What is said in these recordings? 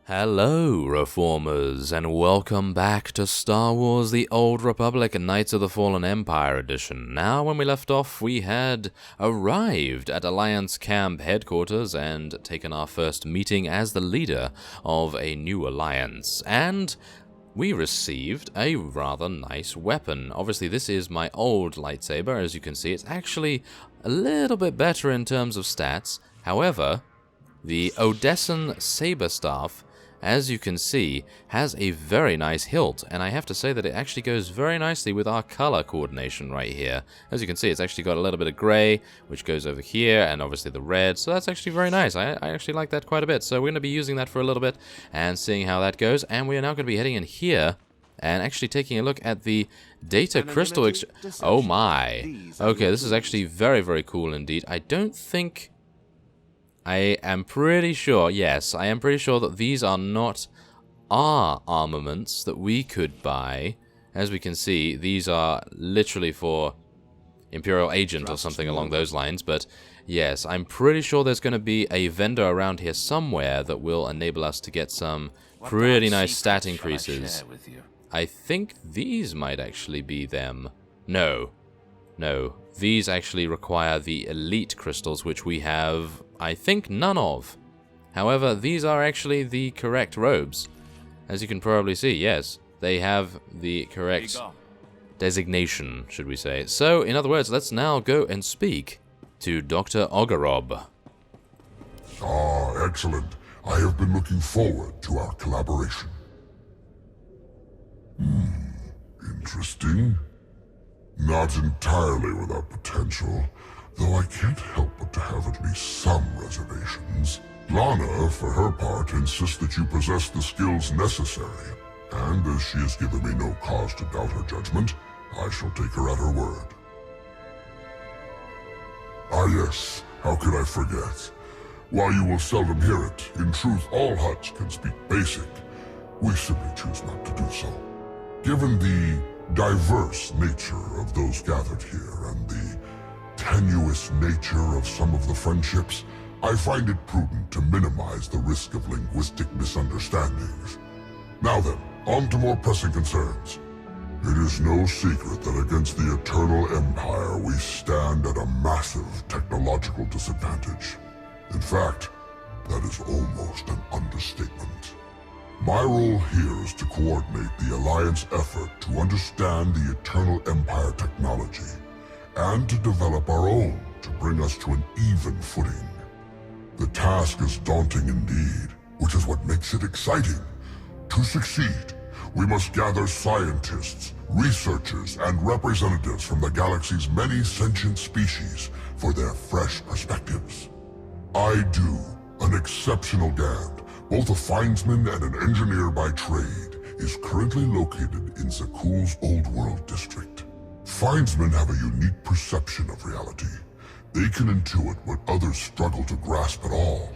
Hello, Reformers, and welcome back to Star Wars The Old Republic Knights of the Fallen Empire Edition. Now, when we left off, we had arrived at Alliance Camp headquarters and taken our first meeting as the leader of a new alliance, and we received a rather nice weapon. Obviously, this is my old lightsaber. As you can see, it's actually a little bit better in terms of stats. However, the Odessan Saber Staff, as you can see, has a very nice hilt, and I have to say that it actually goes very nicely with our color coordination right here. As you can see, it's actually got a little bit of gray, which goes over here, and obviously the red, so that's actually very nice. I actually like that quite a bit, so we're going to be using that for a little bit and seeing how that goes, and we are now going to be heading in here and actually taking a look at the data crystal Oh my! Okay, this is actually very, very cool indeed. I am pretty sure, yes, I am pretty sure that these are not our armaments that we could buy. As we can see, these are literally for Imperial agent or something along those lines, but yes, I'm pretty sure there's going to be a vendor around here somewhere that will enable us to get some pretty nice stat increases. I think these might actually be them. No, these actually require the elite crystals, which we have, I think, none of. However, these are actually the correct robes. As you can probably see, yes, they have the correct designation, should we say. So, in other words, let's now go and speak to Dr. Aurob. Ah, excellent. I have been looking forward to our collaboration. Interesting. Not entirely without potential, though I can't help but to have at least some reservations. Lana, for her part, insists that you possess the skills necessary, and as she has given me no cause to doubt her judgment, I shall take her at her word. Ah yes, how could I forget? While you will seldom hear it, in truth all Hutts can speak basic. We simply choose not to do so. Given the diverse nature of those gathered here and the tenuous nature of some of the friendships, I find it prudent to minimize the risk of linguistic misunderstandings. Now then, on to more pressing concerns. It is no secret that against the Eternal Empire we stand at a massive technological disadvantage. In fact, that is almost an understatement. My role here is to coordinate the Alliance effort to understand the Eternal Empire technology, and to develop our own to bring us to an even footing. The task is daunting indeed, which is what makes it exciting. To succeed, we must gather scientists, researchers, and representatives from the galaxy's many sentient species for their fresh perspectives. I do, an exceptional Gand, both a findsman and an engineer by trade, is currently located in Zakuul's Old World district. Findsmen have a unique perception of reality. They can intuit what others struggle to grasp at all.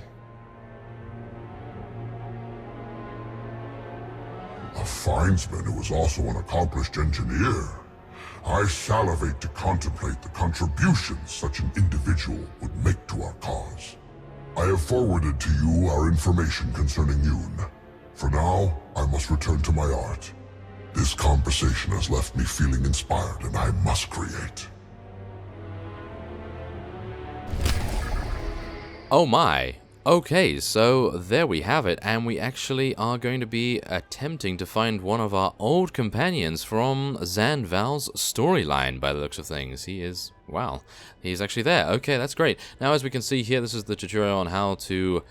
A findsman who is also an accomplished engineer. I salivate to contemplate the contributions such an individual would make to our cause. I have forwarded to you our information concerning Yoon. For now, I must return to my art. This conversation has left me feeling inspired, and I must create. Oh my! Okay, so there we have it, and we actually are going to be attempting to find one of our old companions from Zan Val's storyline, by the looks of things. He is, wow, he's actually there. Okay, that's great. Now, as we can see here, this is the tutorial on how to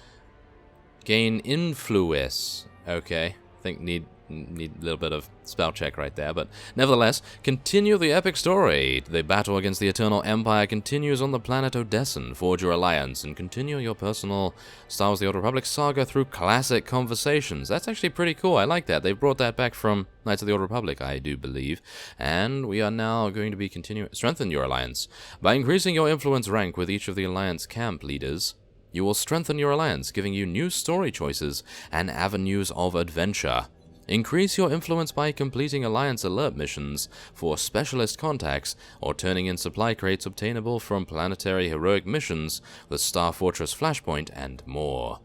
gain influence. Okay, I think need a little bit of spell check right there, but nevertheless, continue the epic story. The battle against the Eternal Empire continues on the planet Odessan. Forge your alliance and continue your personal Star Wars The Old Republic saga through classic conversations. That's actually pretty cool. I like that. They brought that back from Knights of the Old Republic, I do believe. And we are now going to be strengthen your alliance. By increasing your influence rank with each of the alliance camp leaders, you will strengthen your alliance, giving you new story choices and avenues of adventure. Increase your influence by completing Alliance alert missions for specialist contacts or turning in supply crates obtainable from planetary heroic missions, the Star Fortress Flashpoint, and more.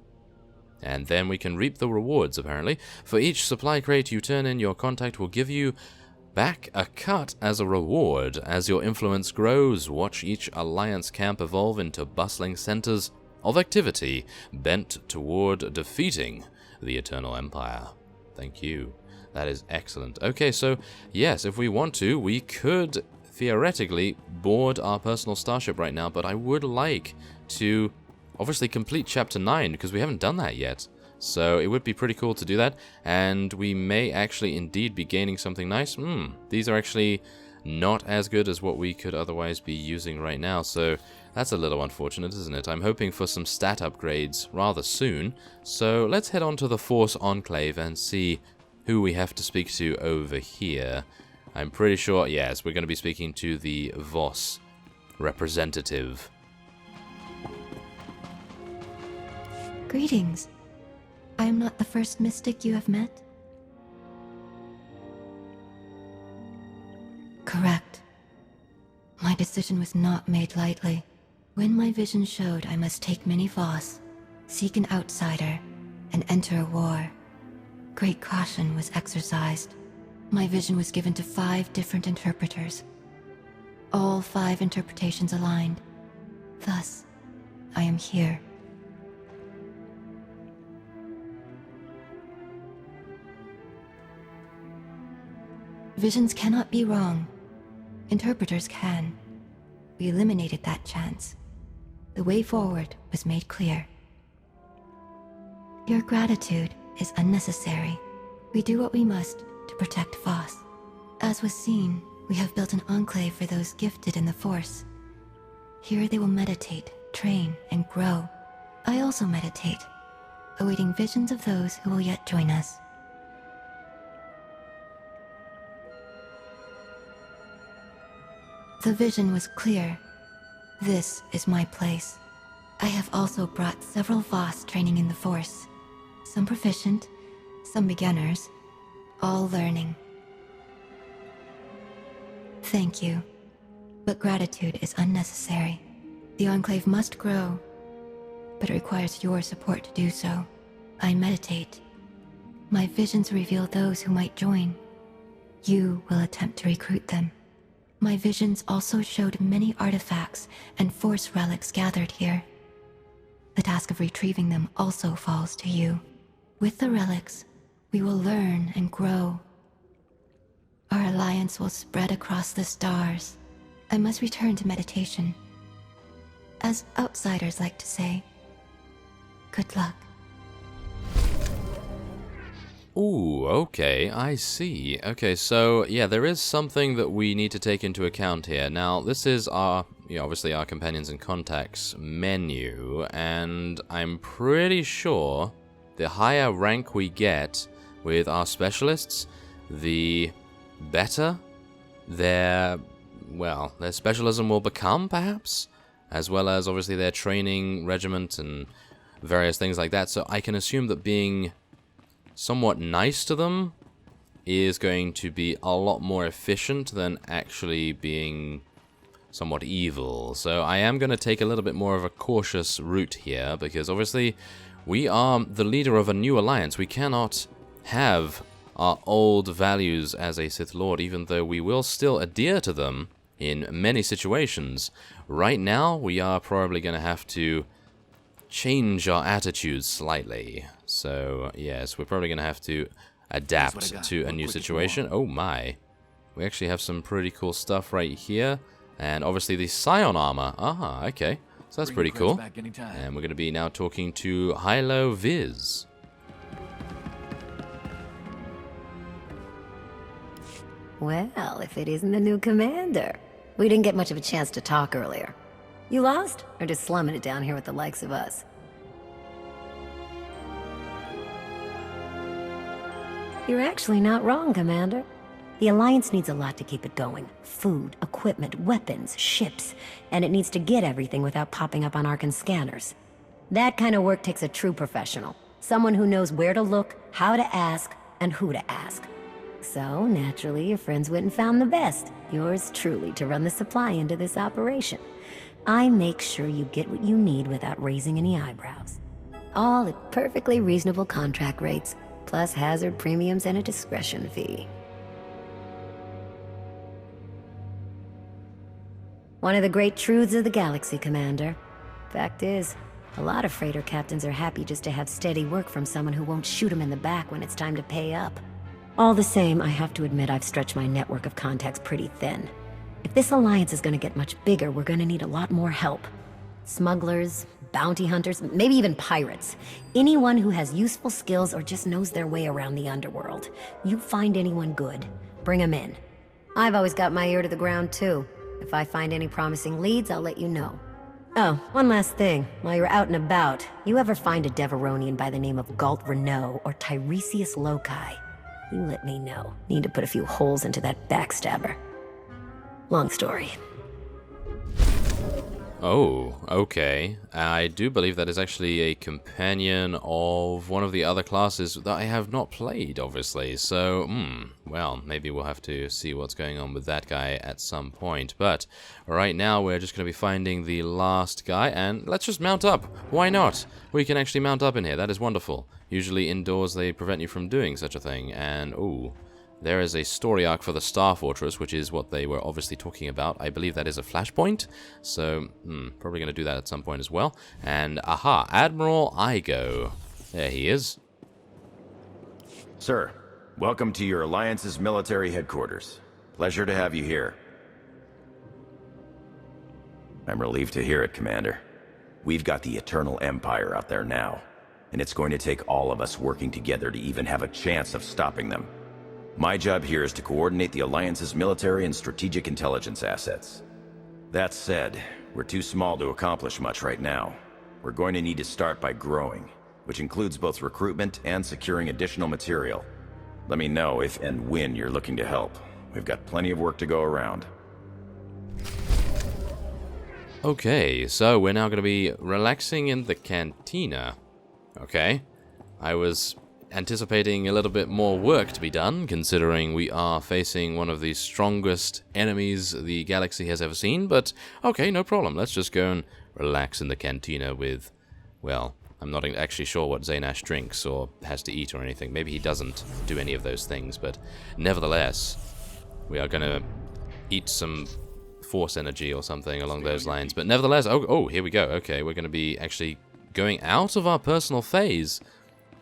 And then we can reap the rewards, apparently. For each supply crate you turn in, your contact will give you back a cut as a reward. As your influence grows, watch each Alliance camp evolve into bustling centers of activity bent toward defeating the Eternal Empire. Thank you. That is excellent. Okay, so yes, if we want to, we could theoretically board our personal starship right now, but I would like to obviously complete Chapter 9, because we haven't done that yet. So it would be pretty cool to do that, and we may actually indeed be gaining something nice. These are actually not as good as what we could otherwise be using right now, so that's a little unfortunate, isn't it? I'm hoping for some stat upgrades rather soon, so let's head on to the Force Enclave and see who we have to speak to over here. I'm pretty sure, yes, we're going to be speaking to the Voss representative. Greetings. I am not the first mystic you have met? Correct. My decision was not made lightly. When my vision showed I must take many Voss, seek an outsider, and enter a war, great caution was exercised. My vision was given to 5 different interpreters. All 5 interpretations aligned. Thus, I am here. Visions cannot be wrong. Interpreters can. We eliminated that chance. The way forward was made clear. Your gratitude is unnecessary. We do what we must to protect Voss. As was seen, we have built an enclave for those gifted in the Force. Here they will meditate, train, and grow. I also meditate, awaiting visions of those who will yet join us. The vision was clear. This is my place. I have also brought several Voss training in the Force. Some proficient, some beginners, all learning. Thank you, but gratitude is unnecessary. The Enclave must grow, but it requires your support to do so. I meditate. My visions reveal those who might join. You will attempt to recruit them. My visions also showed many artifacts and Force relics gathered here. The task of retrieving them also falls to you. With the relics, we will learn and grow. Our alliance will spread across the stars. I must return to meditation. As outsiders like to say, good luck. Ooh, okay, I see. Okay, so, yeah, there is something that we need to take into account here. Now, this is our, obviously our Companions and Contacts menu, and I'm pretty sure the higher rank we get with our specialists, the better their specialism will become, perhaps? As well as, obviously, their training regiment and various things like that. So I can assume that being somewhat nice to them is going to be a lot more efficient than actually being somewhat evil. So I am going to take a little bit more of a cautious route here, because obviously we are the leader of a new alliance. We cannot have our old values as a Sith Lord, even though we will still adhere to them in many situations. Right now, we are probably going to have to change our attitudes slightly. So, yes, we're probably going to have to adapt to a new situation. Oh my. We actually have some pretty cool stuff right here. And obviously the Scion armor. Aha, okay. So that's pretty cool. And we're going to be now talking to Hylo Viz. Well, if it isn't the new commander. We didn't get much of a chance to talk earlier. You lost? Or just slumming it down here with the likes of us? You're actually not wrong, Commander. The Alliance needs a lot to keep it going. Food, equipment, weapons, ships, and it needs to get everything without popping up on Arkan scanners. That kind of work takes a true professional. Someone who knows where to look, how to ask, and who to ask. So, naturally, your friends went and found the best. Yours truly to run the supply into this operation. I make sure you get what you need without raising any eyebrows. All at perfectly reasonable contract rates, plus hazard premiums and a discretion fee. One of the great truths of the galaxy, Commander. Fact is, a lot of freighter captains are happy just to have steady work from someone who won't shoot them in the back when it's time to pay up. All the same, I have to admit I've stretched my network of contacts pretty thin. If this alliance is gonna get much bigger, we're gonna need a lot more help. Smugglers, bounty hunters, maybe even pirates. Anyone who has useful skills or just knows their way around the underworld. You find anyone good, bring them in. I've always got my ear to the ground too. If I find any promising leads, I'll let you know. Oh, one last thing. While you're out and about, you ever find a Deveronian by the name of Galt Renault or Tiresias Loci? You let me know. Need to put a few holes into that backstabber. Long story. Oh, okay. I do believe that is actually a companion of one of the other classes that I have not played, obviously. So, well, maybe we'll have to see what's going on with that guy at some point. But right now, we're just going to be finding the last guy, and let's just mount up. Why not? We can actually mount up in here. That is wonderful. Usually indoors, they prevent you from doing such a thing, and, ooh. There is a story arc for the Star Fortress, which is what they were obviously talking about. I believe that is a flashpoint, so probably going to do that at some point as well. And, aha, Admiral Igo. There he is. Sir, welcome to your Alliance's military headquarters. Pleasure to have you here. I'm relieved to hear it, Commander. We've got the Eternal Empire out there now, and it's going to take all of us working together to even have a chance of stopping them. My job here is to coordinate the Alliance's military and strategic intelligence assets. That said, we're too small to accomplish much right now. We're going to need to start by growing, which includes both recruitment and securing additional material. Let me know if and when you're looking to help. We've got plenty of work to go around. Okay, so we're now going to be relaxing in the Cantina. Okay. I was anticipating a little bit more work to be done, considering we are facing one of the strongest enemies the galaxy has ever seen, but okay, no problem. Let's just go and relax in the Cantina with, well, I'm not actually sure what Zaynash drinks or has to eat or anything. Maybe he doesn't do any of those things, but nevertheless, we are going to eat some force energy or something along those lines. But nevertheless, oh, here we go. Okay, we're going to be actually going out of our personal phase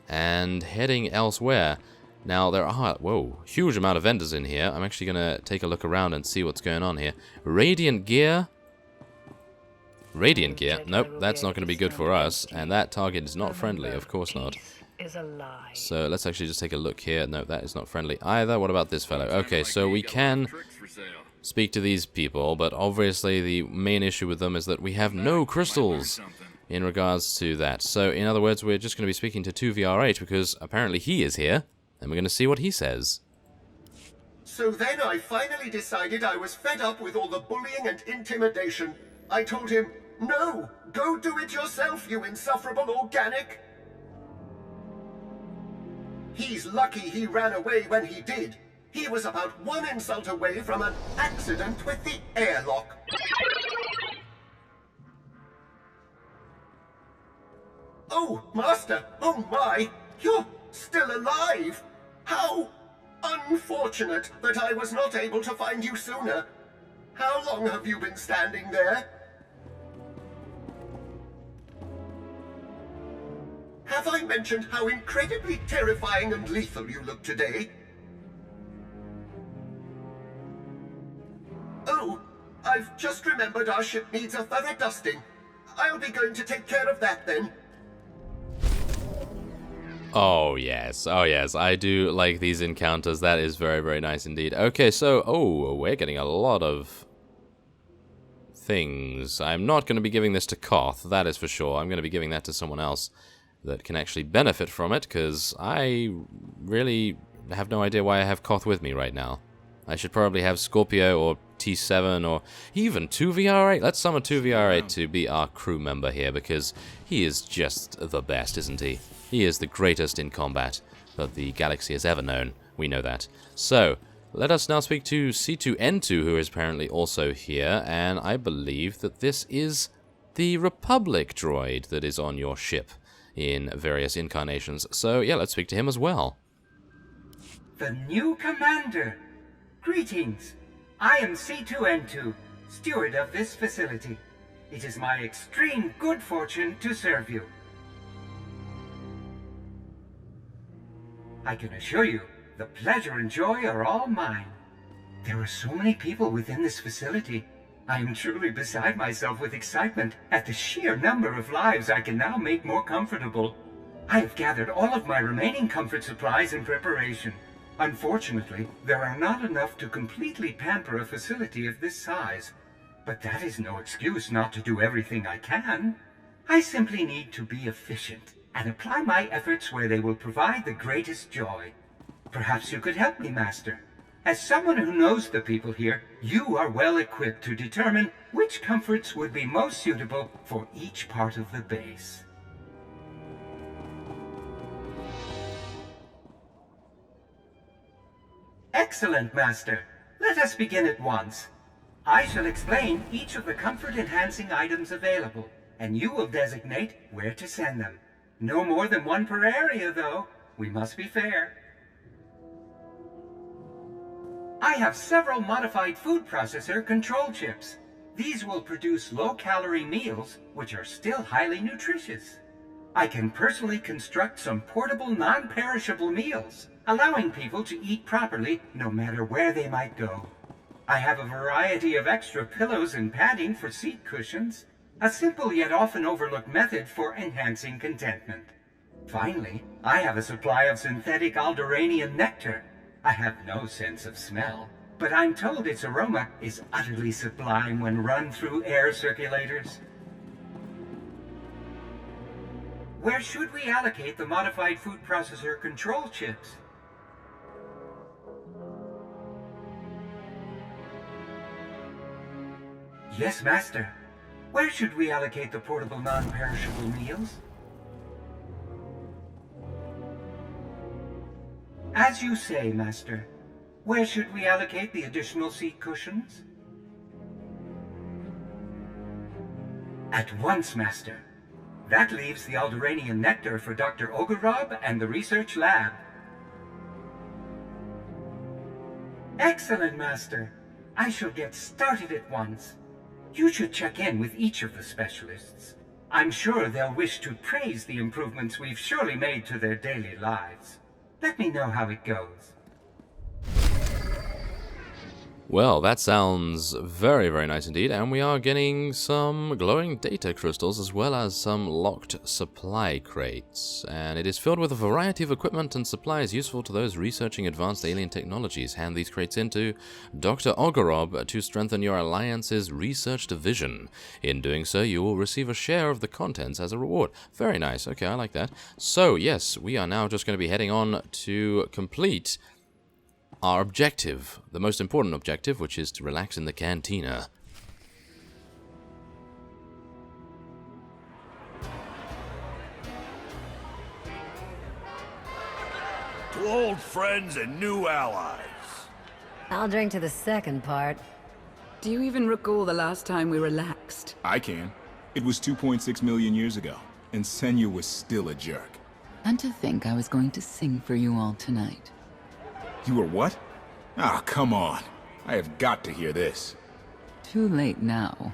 and heading elsewhere. Now, there are, whoa, huge amount of vendors in here. I'm actually going to take a look around and see what's going on here. Radiant gear. Radiant gear. Nope, that's not going to be good for us. And that target is not friendly, of course not. So let's actually just take a look here. No, that is not friendly either. What about this fellow? Okay, so we can speak to these people, but obviously the main issue with them is that we have no crystals in regards to that. So, in other words, we're just going to be speaking to 2VRH because apparently he is here, and we're going to see what he says. So then I finally decided I was fed up with all the bullying and intimidation. I told him, no, go do it yourself, you insufferable organic. He's lucky he ran away when he did. He was about one insult away from an accident with the airlock. Oh, Master! Oh my! You're still alive! How unfortunate that I was not able to find you sooner. How long have you been standing there? Have I mentioned how incredibly terrifying and lethal you look today? Oh, I've just remembered our ship needs a thorough dusting. I'll be going to take care of that then. Oh yes, I do like these encounters. That is very, very nice indeed. Okay, so, we're getting a lot of things. I'm not going to be giving this to Koth, that is for sure. I'm going to be giving that to someone else that can actually benefit from it, because I really have no idea why I have Koth with me right now. I should probably have Scorpio or T7 or even 2VR8. Let's summon 2VR8 to be our crew member here, because he is just the best, isn't he? He is the greatest in combat that the galaxy has ever known. We know that. So, let us now speak to C2N2, who is apparently also here, and I believe that this is the Republic droid that is on your ship. in various incarnations. So yeah, let's speak to him as well. The new commander! Greetings! I am C2N2, steward of this facility. It is my extreme good fortune to serve you. I can assure you, the pleasure and joy are all mine. There are so many people within this facility. I am truly beside myself with excitement at the sheer number of lives I can now make more comfortable. I have gathered all of my remaining comfort supplies in preparation. Unfortunately, there are not enough to completely pamper a facility of this size. But that is no excuse not to do everything I can. I simply need to be efficient and apply my efforts where they will provide the greatest joy. Perhaps you could help me, Master. As someone who knows the people here, you are well equipped to determine which comforts would be most suitable for each part of the base. Excellent, Master. Let us begin at once. I shall explain each of the comfort-enhancing items available, and you will designate where to send them. No more than one per area, though. We must be fair. I have several modified food processor control chips. These will produce low-calorie meals, which are still highly nutritious. I can personally construct some portable, non-perishable meals, allowing people to eat properly no matter where they might go. I have a variety of extra pillows and padding for seat cushions, a simple yet often overlooked method for enhancing contentment. Finally, I have a supply of synthetic Alderaanian nectar. I have no sense of smell, but I'm told its aroma is utterly sublime when run through air circulators. Where should we allocate the modified food processor control chips? Yes, Master. Where should we allocate the portable non-perishable meals? As you say, Master. Where should we allocate the additional seat cushions? At once, Master. That leaves the Alderaanian nectar for Dr. Aurob and the research lab. Excellent, Master. I shall get started at once. You should check in with each of the specialists. I'm sure they'll wish to praise the improvements we've surely made to their daily lives. Let me know how it goes. Well, that sounds very, very nice indeed, and we are getting some glowing data crystals as well as some locked supply crates. And it is filled with a variety of equipment and supplies useful to those researching advanced alien technologies. Hand these crates into Dr. Aurob to strengthen your Alliance's research division. In doing so, you will receive a share of the contents as a reward. Very nice, okay, I like that. So, yes, we are now just going to be heading on to complete our objective, the most important objective, which is to relax in the Cantina. To old friends and new allies. I'll drink to the second part. Do you even recall the last time we relaxed? I can. It was 2.6 million years ago, and Senya was still a jerk. And to think I was going to sing for you all tonight. You were what? Ah, come on. I have got to hear this. Too late now.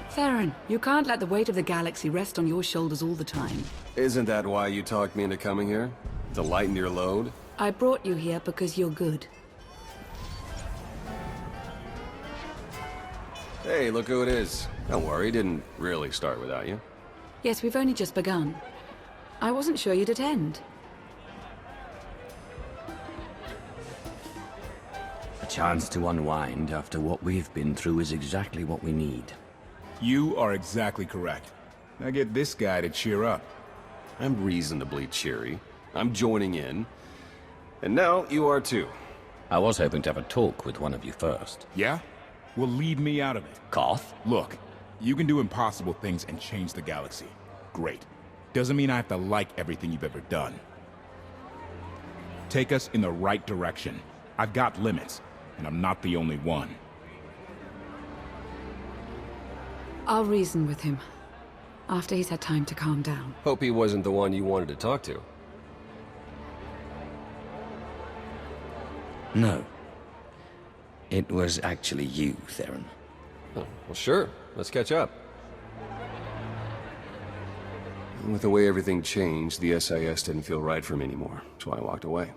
Theron, you can't let the weight of the galaxy rest on your shoulders all the time. Isn't that why you talked me into coming here? To lighten your load? I brought you here because you're good. Hey, look who it is. Don't worry, didn't really start without you. Yes, we've only just begun. I wasn't sure you'd attend. A chance to unwind after what we've been through is exactly what we need. You are exactly correct. Now get this guy to cheer up. I'm reasonably cheery. I'm joining in. And now you are too. I was hoping to have a talk with one of you first. Yeah? Well, leave me out of it. Koth? Look, you can do impossible things and change the galaxy. Great. Doesn't mean I have to like everything you've ever done. Take us in the right direction. I've got limits, and I'm not the only one. I'll reason with him. after he's had time to calm down. Hope he wasn't the one you wanted to talk to. No. It was actually you, Theron. Oh, well, sure. Let's catch up. With the way everything changed, the SIS didn't feel right for me anymore, so I walked away.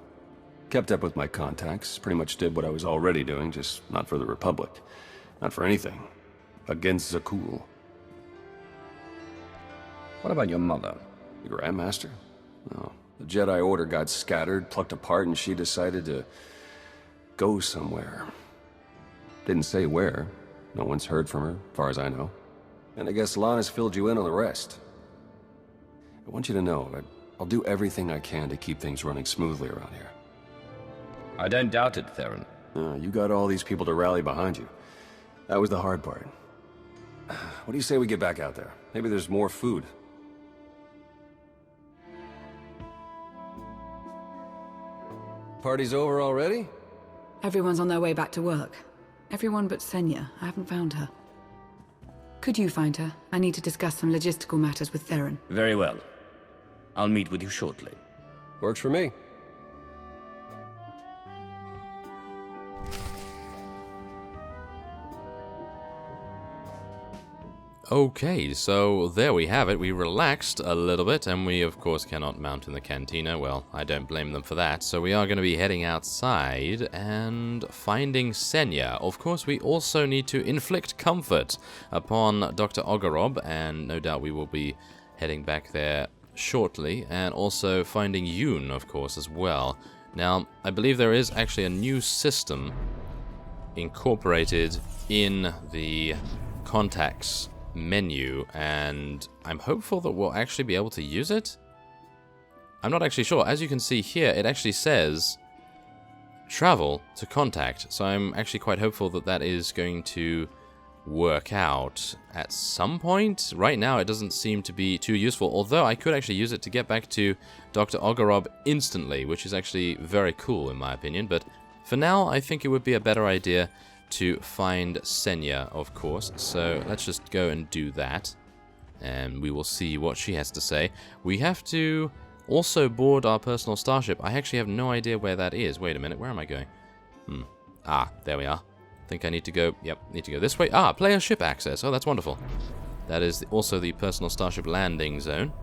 Kept up with my contacts, pretty much did what I was already doing, just not for the Republic. Not for anything. Against Zakul. What about your mother? The Grandmaster? No. The Jedi Order got scattered, plucked apart, and she decided to go somewhere. Didn't say where. No one's heard from her, as far as I know. And I guess Lana's filled you in on the rest. I want you to know that I'll do everything I can to keep things running smoothly around here. I don't doubt it, Theron. You got all these people to rally behind you. That was the hard part. What do you say we get back out there? Maybe there's more food. Party's over already? Everyone's on their way back to work. Everyone but Senya. I haven't found her. Could you find her? I need to discuss some logistical matters with Theron. Very well. I'll meet with you shortly. Works for me. Okay, so there we have it. We relaxed a little bit, and we of course cannot mount in the Cantina. Well, I don't blame them for that. So we are going to be heading outside and finding Senya. Of course, we also need to inflict comfort upon Dr. Aurob, and no doubt we will be heading back there shortly. And also finding Yoon, of course, as well. Now, I believe there is actually a new system incorporated in the contacts menu, and I'm hopeful that we'll actually be able to use it. I'm not actually sure. As you can see here, it actually says travel to contact, so I'm actually quite hopeful that that is going to work out at some point. Right now it doesn't seem to be too useful, although I could actually use it to get back to Dr. Aurob instantly, which is actually very cool in my opinion, but for now I think it would be a better idea to find Senya, of course. So let's just go and do that, and we will see what she has to say. We have to also board our personal starship. I actually have no idea where that is. Wait a minute, where am I going? Ah, there we are. I think I need to go, yep, need to go this way. Ah, player ship access. Oh, that's wonderful. That is also the personal starship landing zone.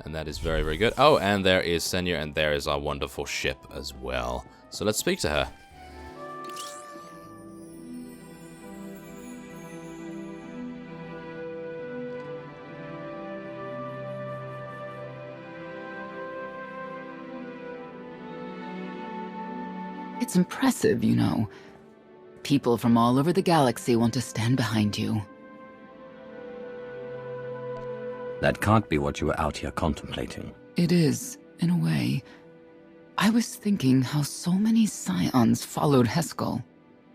And that is very, very good. Oh, and there is Senya, and there is our wonderful ship as well. So let's speak to her. It's impressive, you know. People from all over the galaxy want to stand behind you. That can't be what you were out here contemplating. It is, in a way. I was thinking how so many Scions followed Heskel.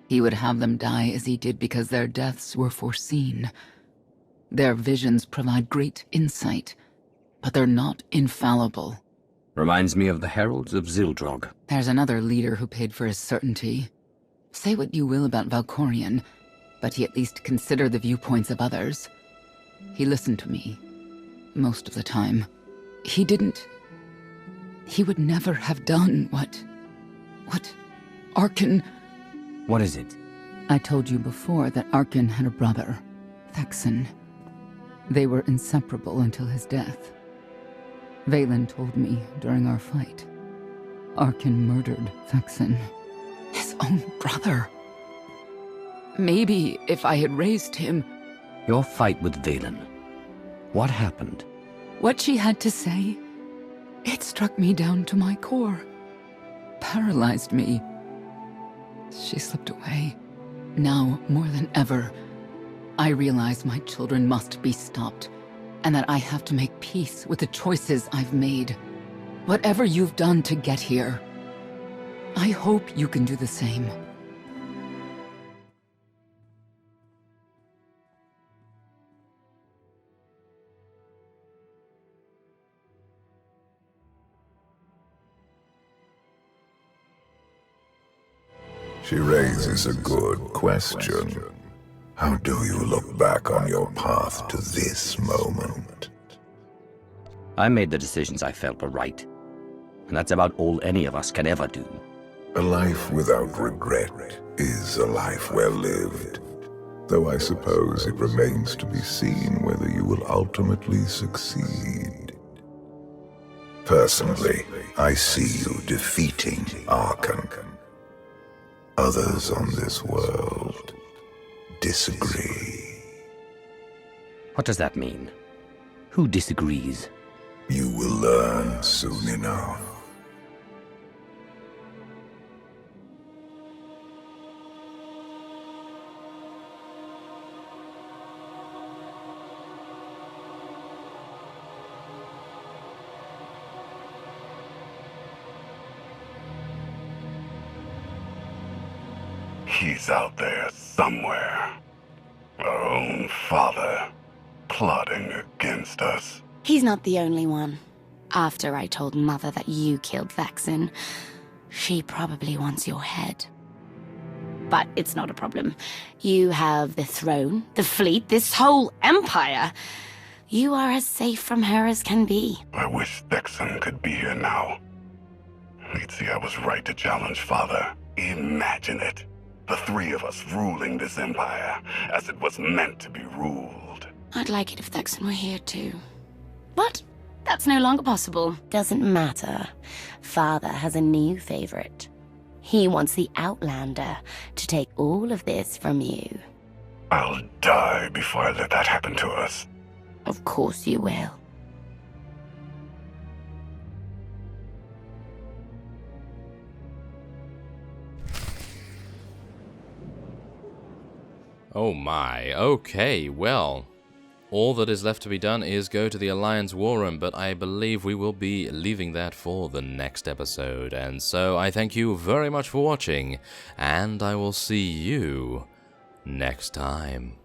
He would have them die as he did because their deaths were foreseen. Their visions provide great insight, but they're not infallible. Reminds me of the Heralds of Zildrog. There's another leader who paid for his certainty. Say what you will about Valkorion, but he at least considered the viewpoints of others. He listened to me. Most of the time. He didn't. He would never have done what Arkin... What is it? I told you before that Arkin had a brother, Thexan. They were inseparable until his death. Vaylin told me during our fight. Arkin murdered Thexan. His own brother. Maybe if I had raised him... Your fight with Vaylin. What happened? What she had to say, it struck me down to my core. Paralyzed me. She slipped away. Now, more than ever, I realize my children must be stopped, and that I have to make peace with the choices I've made. Whatever you've done to get here, I hope you can do the same. She raises a good question. How do you look back on your path to this moment? I made the decisions I felt were right. And that's about all any of us can ever do. A life without regret is a life well lived. Though I suppose it remains to be seen whether you will ultimately succeed. Personally, I see you defeating Archon. Others on this world disagree. What does that mean? Who disagrees? You will learn soon enough. He's out there somewhere. Our own father, plotting against us. He's not the only one. After I told Mother that you killed Vexen, she probably wants your head. But it's not a problem. You have the throne, the fleet, this whole empire. You are as safe from her as can be. I wish Vexen could be here now. He'd see I was right to challenge Father. Imagine it. The three of us ruling this empire as it was meant to be ruled. I'd like it if Vexen were here too. But that's no longer possible. Doesn't matter. Father has a new favorite. He wants the Outlander to take all of this from you. I'll die before I let that happen to us. Of course you will. Oh my, okay, well, all that is left to be done is go to the Alliance War Room, but I believe we will be leaving that for the next episode. And so I thank you very much for watching, and I will see you next time.